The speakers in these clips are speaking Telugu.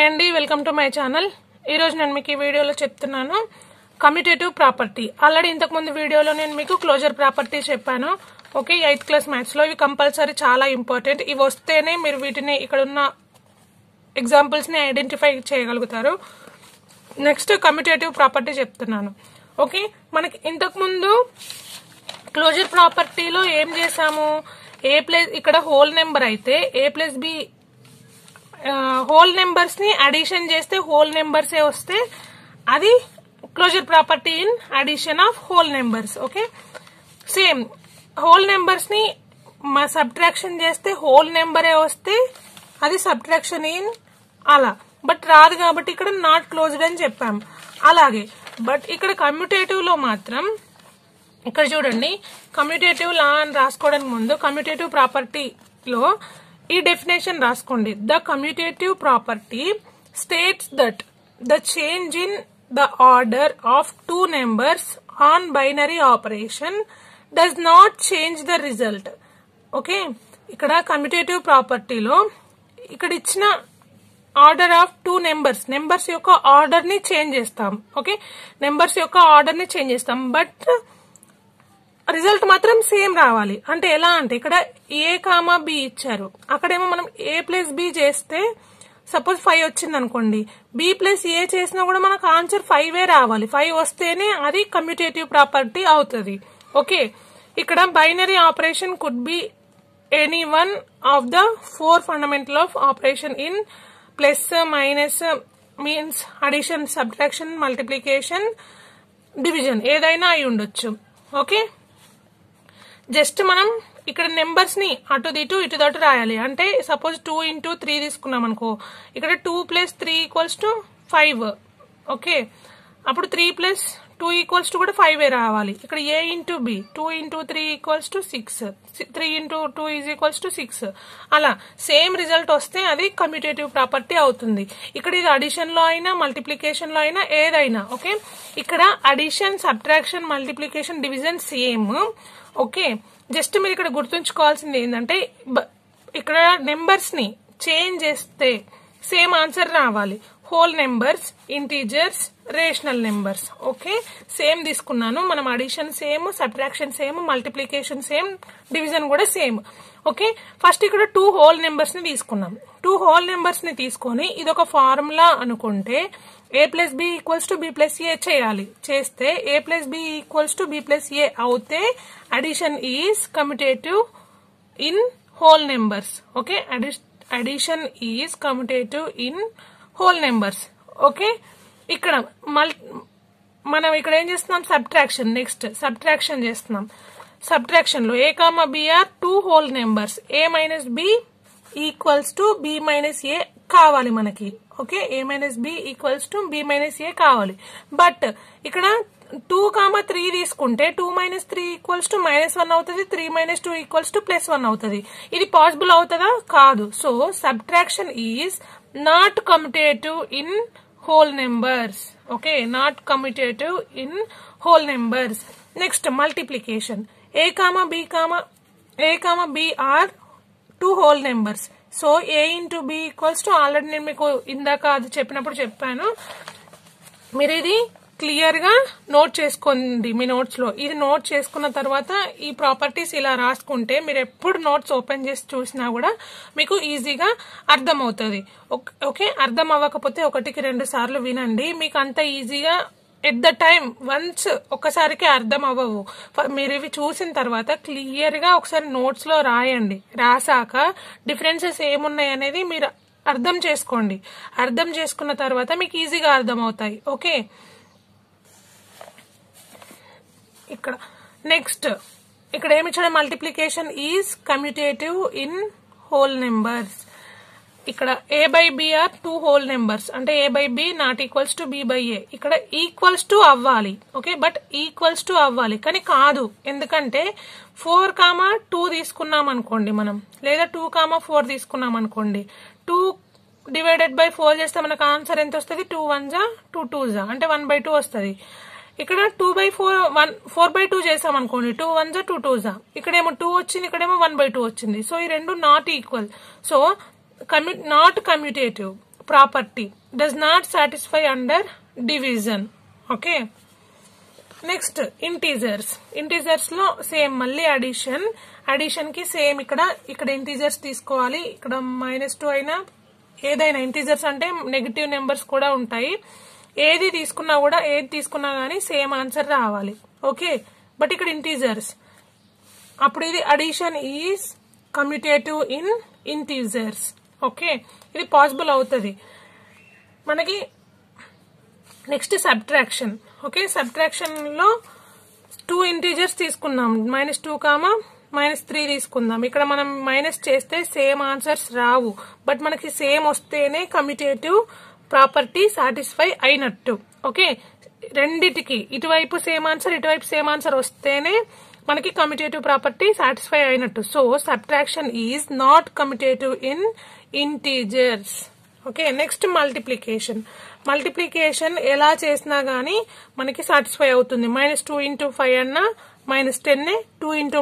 అండి వెల్కమ్ టు మై ఛానల్। ఈ రోజు నేను మీకు ఈ వీడియోలో చెప్తున్నాను కమ్యూటేటివ్ ప్రాపర్టీ। ఆల్రెడీ ఇంతకు ముందు వీడియోలో నేను మీకు క్లోజర్ ప్రాపర్టీ చెప్పాను। ఓకే, 8th క్లాస్ మ్యాథ్స్ లో ఇవి కంపల్సరీ చాలా ఇంపార్టెంట్। ఇవి వస్తేనే మీరు వీటిని ఇక్కడ ఉన్న ఎగ్జాంపుల్స్ ని ఐడెంటిఫై చేయగలుగుతారు। నెక్స్ట్ కమ్యూటేటివ్ ప్రాపర్టీ చెప్తున్నాను। ఓకే, మనకి ఇంతకు ముందు క్లోజర్ ప్రాపర్టీలో ఏం చేసాము, ఏ ప్లస్ ఇక్కడ హోల్ నెంబర్ అయితే A plus B whole numbers ని అడిషన్ చేస్తే హోల్ నెంబర్స్ వస్తే అది closure property in addition of whole numbers. Okay, same whole numbers ని సబ్ట్రాక్షన్ చేస్తే హోల్ నెంబరే వస్తే అది సబ్ట్రాక్షన్ ఇన్ అలా, బట్ రాదు కాబట్టి ఇక్కడ నాట్ క్లోజ్డ్ అని చెప్పాం। అలాగే బట్ ఇక్కడ కమ్యూటేటివ్ లో మాత్రం ఇక్కడ చూడండి, కమ్యూటేటివ్ లా అని రాసుకోవడానికి ముందు కమ్యూటేటివ్ ప్రాపర్టీలో ఈ డెఫినేషన్ రాసుకోండి। The commutative property states that the change in the order of two numbers on binary operation does not change the result. Okay, ఇక్కడ కమ్యూటేటివ్ ప్రాపర్టీలో ఇక్కడ ఇచ్చిన ఆర్డర్ ఆఫ్ టూ నెంబర్స్ యొక్క ఆర్డర్ ని చేంజ్ చేస్తాం। ఓకే, నెంబర్స్ యొక్క ఆర్డర్ ని చేంజ్ చేస్తాం, బట్ రిజల్ట్ మాత్రం సేమ్ రావాలి। అంటే ఎలా అంటే ఇక్కడ ఏ కామా బి ఇచ్చారు, అక్కడేమో మనం ఏ ప్లస్ బి చేస్తే సపోజ్ 5 వచ్చింది అనుకోండి, బి ప్లస్ ఏ చేసినా కూడా మనకు ఆన్సర్ 5 రావాలి। 5 వస్తేనే అది కమ్యూటేటివ్ ప్రాపర్టీ అవుతుంది। ఓకే, ఇక్కడ binary operation could be any one of the 4 fundamental of operation in plus minus means addition, subtraction, multiplication, division ఏదైనా అయి ఉండొచ్చు। ఓకే, జస్ట్ మనం ఇక్కడ నెంబర్స్ ని అటు ఇటు ఇటు రాయాలి। అంటే సపోజ్ 2 into 3 తీసుకున్నాం అనుకో, ఇక్కడ 2 + 3 = 5। ఓకే, అప్పుడు 3 + 2 = కూడా 5 రావాలి। ఇక్కడ a into b 2 into 3 = 6, 3 into 2 = 6 అలా సేమ్ రిజల్ట్ వస్తే అది కమ్యూటేటివ్ ప్రాపర్టీ అవుతుంది। ఇక్కడ ఇది అడిషన్ లో అయినా మల్టిప్లికేషన్ లో అయినా ఏదైనా। ఓకే, ఇక్కడ addition, subtraction, multiplication, division same. Okay, just మీరు ఇక్కడ గుర్తుంచుకోవాల్సింది ఏంటంటే ఇక్కడ నెంబర్స్ ని చేంజ్ చేస్తే సేమ్ ఆన్సర్ రావాలి। Whole numbers, integers, rational numbers. Okay, same తీసుకున్నాను, మనం addition same, subtraction same, multiplication same, division కూడా సేమ్। ఓకే, ఫస్ట్ ఇక్కడ 2 హోల్ నెంబర్స్ ని తీసుకున్నాం। 2 హోల్ నెంబర్స్ ని తీసుకొని ఇది ఒక ఫార్ములా అనుకుంటే a + b = b + a చేయాలి। చేస్తే a + b = b + a అవుతే addition is commutative in whole numbers. Okay, addition is commutative in whole numbers. Okay, ఇక్కడ మనం ఇక్కడ ఏం చేస్తున్నాం, సబ్ట్రాక్షన్, నెక్స్ట్ సబ్ట్రాక్షన్ చేస్తున్నాం। సబ్ట్రాక్షన్ లో a, b are 2 whole numbers, a - b = b - a కావాలి మనకి। Okay, a - b = b - a కావాలి, బట్ ఇక్కడ 2, 3 తీసుకుంటే 2 - 3 = -1 అవుతుంది, 3 - 2 = +1 అవుతుంది। ఇది పాసిబుల్ అవుతుందా? కాదు। So subtraction is not commutative in whole numbers. Okay, not commutative in whole numbers. Next multiplication, a, b are 2 whole numbers. So a into b = already నేను మీకు ఇందాక అది చెప్పినప్పుడు చెప్పాను, మీరు ఇది క్లియర్ గా నోట్ చేసుకోండి మీ నోట్స్ లో। ఇది నోట్ చేసుకున్న తర్వాత ఈ ప్రాపర్టీస్ ఇలా రాసుకుంటే మీరు ఎప్పుడు నోట్స్ ఓపెన్ చేసి చూసినా కూడా మీకు ఈజీగా అర్థం అవుతుంది। ఓకే, అర్థం అవ్వకపోతే 1కి 2 సార్లు వినండి, మీకు అంత ఈజీగా ఎట్ ద టైం వన్స్ ఒక్కసారికి అర్థం అవ్వవు। మీరు ఇవి చూసిన తర్వాత క్లియర్ గా ఒకసారి నోట్స్ లో రాయండి, రాసాక డిఫరెన్సెస్ ఏమున్నాయి అనేది మీరు అర్థం చేసుకోండి। అర్థం చేసుకున్న తర్వాత మీకు ఈజీగా అర్థం అవుతాయి। ఓకే, ఇక్కడ నెక్స్ట్ ఇక్కడ ఏమి ఇచ్చాడు, multiplication is commutative in whole numbers. ఇక్కడ a / b are 2 whole numbers, అంటే a / b not equals to b / a, ఇక్కడ ఈక్వల్స్ టు అవ్వాలి। ఓకే, బట్ ఈక్వల్స్ టు అవ్వాలి కానీ కాదు, ఎందుకంటే 4, 2 తీసుకున్నాం అనుకోండి మనం, లేదా 2, 4 తీసుకున్నాం అనుకోండి, 2 / 4 చేస్తే మనకు ఆన్సర్ ఎంత వస్తుంది, 2 1s 2 2s అంటే 1/2 వస్తుంది। ఇక్కడ 2/4 4/2 చేసాం అనుకోండి, 2 1s 2 2s, ఇక్కడేమో 2 వచ్చింది, ఇక్కడేమో 1/2 వచ్చింది। సో ఈ రెండు not equal, so not commutative. Property does not satisfy under division. Okay, next integers లో సేమ్ మళ్ళీ అడిషన్ కి సేమ్ ఇక్కడ ఇంటీజర్స్ తీసుకోవాలి. ఇక్కడ -2 అయినా ఏదైనా ఇంటీజర్స్ అంటే నెగటివ్ నెంబర్స్ కూడా ఉంటాయి. ఏది తీసుకున్నా గానీ సేమ్ ఆన్సర్ రావాలి. ఓకే, బట్ ఇక్కడ ఇంటీజర్స్, అప్పుడు ఇది addition is commutative in integers. Okay, ఇది పాసిబుల్ అవుతుంది మనకి. Next subtraction. ఓకే, సబ్ట్రాక్షన్ లో 2 ఇంటీజర్స్ తీసుకున్నాం, -2, -3 తీసుకుందాం. ఇక్కడ మనం మైనస్ చేస్తే సేమ్ ఆన్సర్స్ రావు, బట్ మనకి సేమ్ వస్తేనే కమ్యూటేటివ్ ప్రాపర్టీ సాటిస్ఫై అయినట్టు. ఓకే, రెండిటికి ఇటువైపు సేమ్ ఆన్సర్ ఇటువైపు సేమ్ ఆన్సర్ వస్తేనే మనకి కమ్యూటేటివ్ ప్రాపర్టీ సాటిస్ఫై అయినట్టు. So subtraction is not commutative in integers. Okay, next multiplication ఎలా చేసినా గానీ మనకి సాటిస్ఫై అవుతుంది. -2 into 5 అన్నా -10, 2 into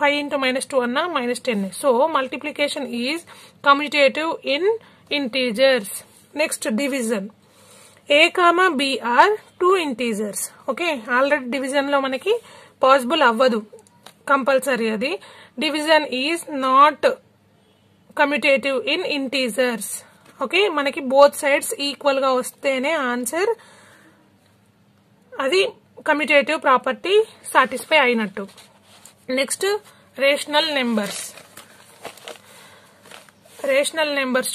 5 into -2 అన్నా -10. So multiplication is commutative in integers. Next division. A, B are 2 integers. Okay, already division లో మనకి పాసిబుల్ అవ్వదు, కంపల్సరీ అది. Division is not commutative in integers. Okay, మనకి బోత్ సైడ్స్ ఈక్వల్ గా వస్తేనే ఆన్సర్, అది కమ్యూటేటివ్ ప్రాపర్టీ సాటిస్ఫై అయినట్టు. నెక్స్ట్ రేషనల్ నెంబర్స్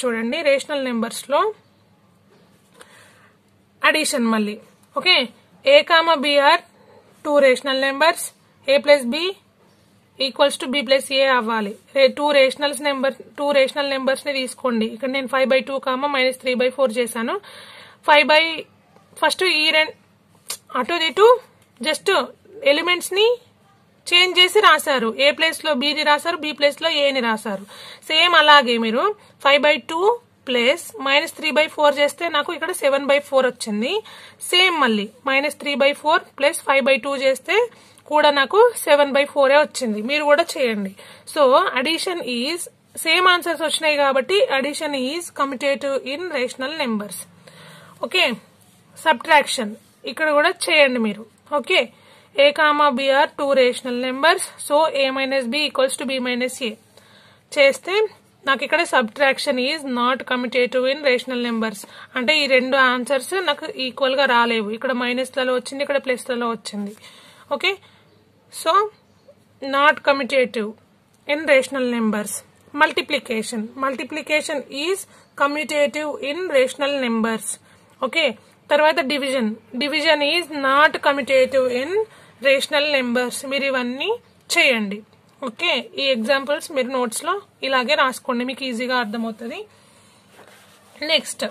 చూడండి. రేషనల్ నెంబర్స్ లో అడిషన్ మళ్ళీ. Okay, A, B are 2 rational numbers. A plus B equals to B plus A అవ్వాలి. 2 రేషనల్ నెంబర్స్ ని తీసుకోండి. ఇక్కడ నేను 5/2, -3/4 చేశాను. ఫస్ట్ ఈ అటు ఇటు జస్ట్ ఎలిమెంట్స్ ని చేంజ్ చేసి రాశారు. A ప్లేస్ లో B ని రాశారు, B ప్లేస్ లో A ని రాశారు. సేమ్ అలాగే మీరు 5/2 ప్లస్ -3/4 చేస్తే నాకు ఇక్కడ 7/4 వచ్చింది. సేమ్ మళ్ళీ -3/4 ప్లస్ 5/2 చేస్తే కూడా నాకు 7/4 వచ్చింది. మీరు కూడా చేయండి. So addition is, same answers వచ్చినాయి కాబట్టి addition is commutative in rational numbers. Okay, subtraction ఇక్కడ కూడా చేయండి మీరు. Okay, A, B are 2 rational numbers. So A - B equals to B - A చేస్తే నాకు ఇక్కడ subtraction is not commutative in rational numbers. అంటే ఈ రెండు ఆన్సర్స్ నాకు ఈక్వల్ గా రాలేవు. ఇక్కడ మైనస్లలో వచ్చింది, ఇక్కడ ప్లస్లలో వచ్చింది. Okay, so not commutative in rational numbers. Multiplication is commutative in rational numbers. Okay, తర్వాత division is not commutative in rational numbers. మీరు ఇవన్నీ చేయండి. ఓకే, ఈ ఎగ్జాంపుల్స్ మీరు నోట్స్ లో ఇలాగే రాసుకోండి, మీకు ఈజీగా అర్థమవుతుంది. Next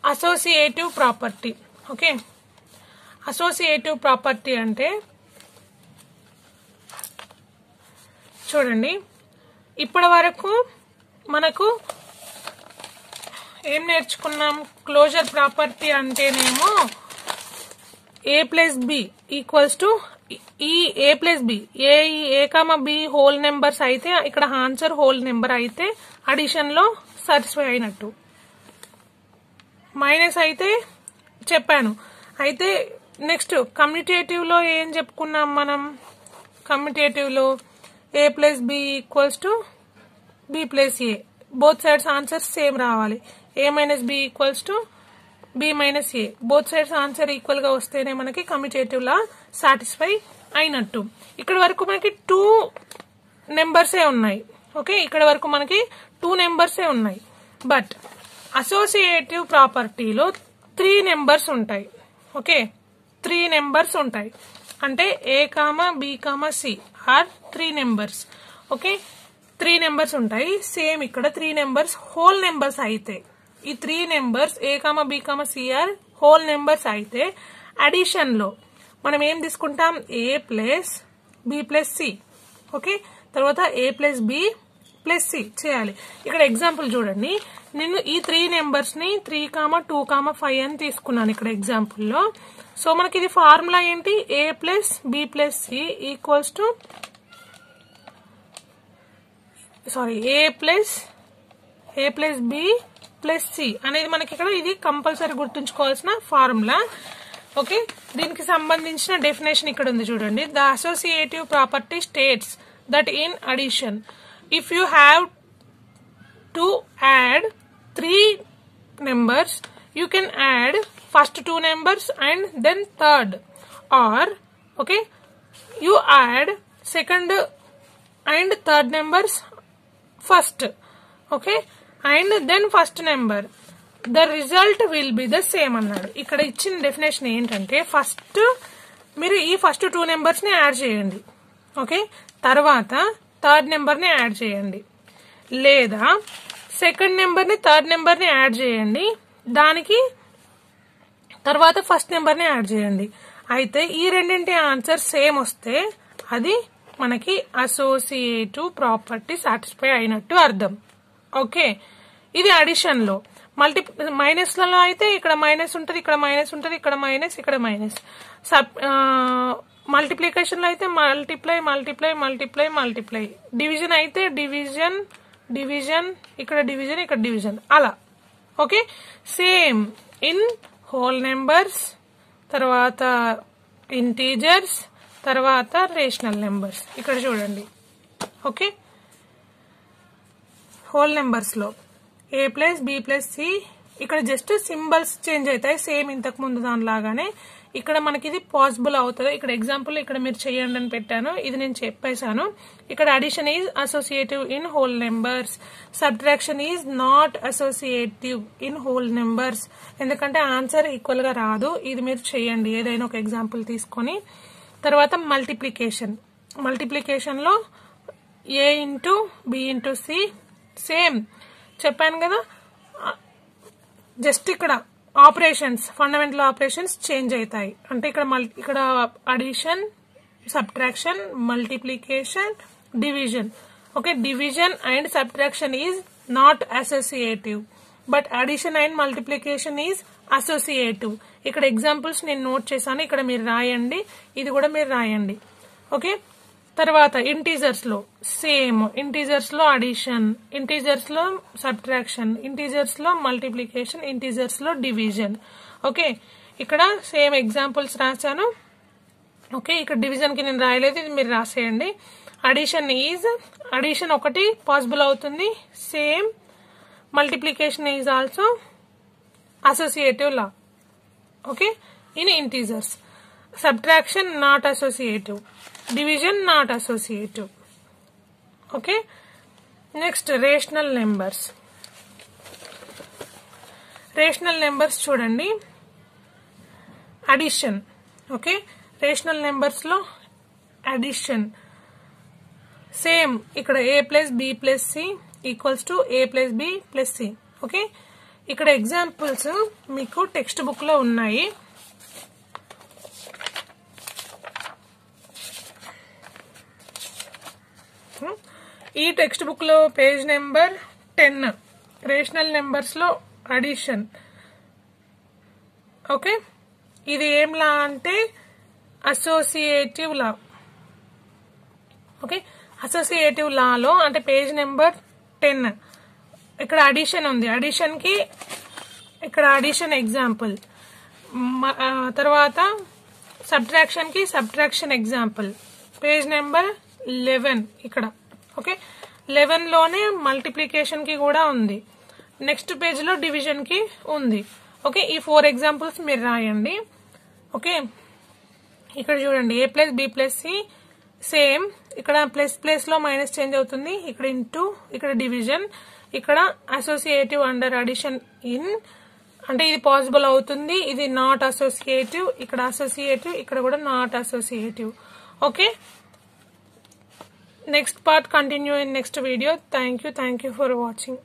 associative property. Okay, associative property అంటే చూడండి, ఇప్పటి వరకు మనకు ఏం నేర్చుకున్నాం? క్లోజర్ ప్రాపర్టీ అంటేనేమో A plus B equals to ఈ A plus B, A, B whole numbers అయితే ఇక్కడ ఆన్సర్ హోల్ నెంబర్ అయితే అడిషన్ లో సాటిస్ఫై అయినట్టు. మైనస్ అయితే చెప్పాను. అయితే నెక్స్ట్ కమ్యూటేటివ్ లో ఏం చెప్పుకున్నాం మనం? కమ్యూటేటివ్ లో A plus B equals to B plus A, both sides answers same రావాలి. A minus B equals to B minus A, both sides answer equal గా వస్తేనే మనకి కమ్యూటేటివ్ లా సాటిస్ఫై అయినట్టు. ఇక్కడ వరకు మనకి 2 నెంబర్సే ఉన్నాయి. ఓకే, ఇక్కడ వరకు మనకి 2 నెంబర్సే ఉన్నాయి. బట్ అసోసియేటివ్ ప్రాపర్టీలో 3 నెంబర్స్ ఉంటాయి. ఓకే, 3 నెంబర్స్ ఉంటాయి. అంటే A, B, C are 3 numbers. Okay, 3 numbers ఉంటాయి. సేమ్ ఇక్కడ 3 నెంబర్స్ హోల్ నెంబర్స్ అయితే, ఈ 3 numbers A, B, C are whole numbers అయితే అడిషన్ లో మనం ఏం తీసుకుంటాం? A plus B plus C. Okay, తర్వాత A plus B plus C చేయాలి. ఇక్కడ ఎగ్జాంపుల్ చూడండి, నేను ఈ 3 నెంబర్స్ ని 3, 2, 5 అని తీసుకున్నాను ఇక్కడ ఎగ్జాంపుల్ లో. సో మనకి ఇది ఫార్ములా ఏంటి? A plus B plus C equals to A plus B plus C అనేది మనకి ఇక్కడ ఇది కంపల్సరీ గుర్తుంచుకోవాల్సిన ఫార్ములా. ఓకే, దీనికి సంబంధించిన డెఫినేషన్ ఇక్కడ ఉంది చూడండి. The associative property states that in addition if you have to add 3 numbers you can add first 2 numbers and then third, or okay you add second and third numbers first, okay, and then first number, the result will be the same అన్నాడు. ఇక్కడ ఇచ్చిన డెఫినేషన్ ఏంటంటే ఫస్ట్ మీరు ఈ ఫస్ట్ 2 numbers ని యాడ్ చేయండి, ఓకే, తర్వాత థర్డ్ నెంబర్ ని యాడ్ చేయండి, లేదా సెకండ్ నెంబర్ ని థర్డ్ నెంబర్ ని యాడ్ చేయండి, దానికి తర్వాత ఫస్ట్ నెంబర్ ని యాడ్ చేయండి. అయితే ఈ రెండింటి ఆన్సర్ సేమ్ వస్తే అది మనకి అసోసియేటివ్ ప్రాపర్టీ సాటిస్ఫై అయినట్టు అర్థం. ఓకే, ఇది అడిషన్ లో. మైనస్లలో అయితే ఇక్కడ మైనస్ ఉంటుంది, ఇక్కడ మైనస్ ఉంటుంది, ఇక్కడ మైనస్, ఇక్కడ మైనస్. మల్టిప్లికేషన్ లో అయితే multiply multiply multiply multiply. Division అయితే డివిజన్ డివిజన్, ఇక్కడ డివిజన్, ఇక్కడ డివిజన్, అలా. Okay, same in whole numbers, తర్వాత ఇంటీజర్స్, తర్వాత రేషనల్ నెంబర్స్. ఇక్కడ చూడండి. ఓకే, హోల్ నెంబర్స్ లో ఏ ప్లస్ బి ప్లస్ సి, ఇక్కడ జస్ట్ సింబల్స్ చేంజ్ అవుతాయి సేమ్ ఇంతకు ముందు దానిలాగానే. ఇక్కడ మనకి ఇది పాసిబుల్ అవుతుంది. ఇక్కడ ఎగ్జాంపుల్ ఇక్కడ మీరు చేయండి అని పెట్టాను, ఇది నేను చెప్పేశాను. ఇక్కడ addition is associative in whole numbers, subtraction is not associative in whole numbers. ఎందుకంటే ఆన్సర్ ఈక్వల్ గా రాదు. ఇది మీరు చేయండి ఏదైనా ఒక ఎగ్జాంపుల్ తీసుకొని. తర్వాత మల్టిప్లికేషన్ లో A into B into C, same చెప్పాను కదా, జస్ట్ ఇక్కడ ఆపరేషన్స్, ఫండమెంటల్ ఆపరేషన్స్ చేంజ్ అవుతాయి. అంటే ఇక్కడ addition, subtraction, multiplication, division. Okay, division and subtraction is not associative, but addition and multiplication is associative. ఇక్కడ ఎగ్జాంపుల్స్ నేను నోట్ చేశాను, ఇక్కడ మీరు రాయండి, ఇది కూడా మీరు రాయండి. ఓకే, తర్వాత ఇంటీజర్స్ లో సేమ్, ఇంటీజర్స్ లో అడిషన్, ఇంటీజర్స్ లో సబ్ట్రాక్షన్, ఇంటీజర్స్ లో మల్టిప్లికేషన్, ఇంటీజర్స్ లో డివిజన్. ఓకే, ఇక్కడ సేమ్ ఎగ్జాంపుల్స్ రాశాను. ఓకే, ఇక్కడ డివిజన్ కి నేను రాయలేదు, ఇది మీరు రాసేయండి. అడిషన్ ఒకటి పాసిబుల్ అవుతుంది, same. Multiplication is also associative law, okay, in integers. Subtraction not associative, division not associative. Okay, next rational numbers. Rational numbers చూడండి, అడిషన్. ఓకే, రేషనల్ నెంబర్స్ లో అడిషన్ సేమ్. ఇక్కడ ఏ plus B plus C equals to A plus B plus C. Okay, ఇక్కడ ఎగ్జాంపుల్స్ మీకు టెక్స్ట్ బుక్ లో ఉన్నాయి. ఈ టెక్స్ట్ బుక్ లో పేజ్ నెంబర్ 10 రేషనల్ నెంబర్స్ లో అడిషన్. ఓకే, ఇది ఏం లా అంటే అసోసియేటివ్ లా. ఓకే, అసోసియేటివ్ లాలో అంటే పేజ్ నెంబర్ 10 ఇక్కడ అడిషన్ ఉంది. అడిషన్ కి ఇక్కడ అడిషన్ ఎగ్జాంపుల్, తర్వాత సబ్ట్రాక్షన్ కి సబ్ట్రాక్షన్ ఎగ్జాంపుల్, పేజ్ నెంబర్ 11 ఇక్కడ. ఓకే, 11 లోనే మల్టిప్లికేషన్ కి కూడా ఉంది, నెక్స్ట్ పేజ్ లో డివిజన్ కి ఉంది. ఓకే, ఈ 4 ఎగ్జాంపుల్స్ మీరు రాయండి. ఓకే, ఇక్కడ చూడండి A plus B plus C same. ఇక్కడ ప్లస్ ప్లేస్ లో మైనస్ చేంజ్ అవుతుంది, ఇక్కడ ఇంటూ, ఇక్కడ డివిజన్, ఇక్కడ అసోసియేటివ్ అండర్ అడిషన్ ఇన్, అంటే ఇది పాసిబుల్ అవుతుంది, ఇది నాట్ అసోసియేటివ్, ఇక్కడ అసోసియేటివ్, ఇక్కడ కూడా not associative. Okay, next part continue in next video. Thank you for watching.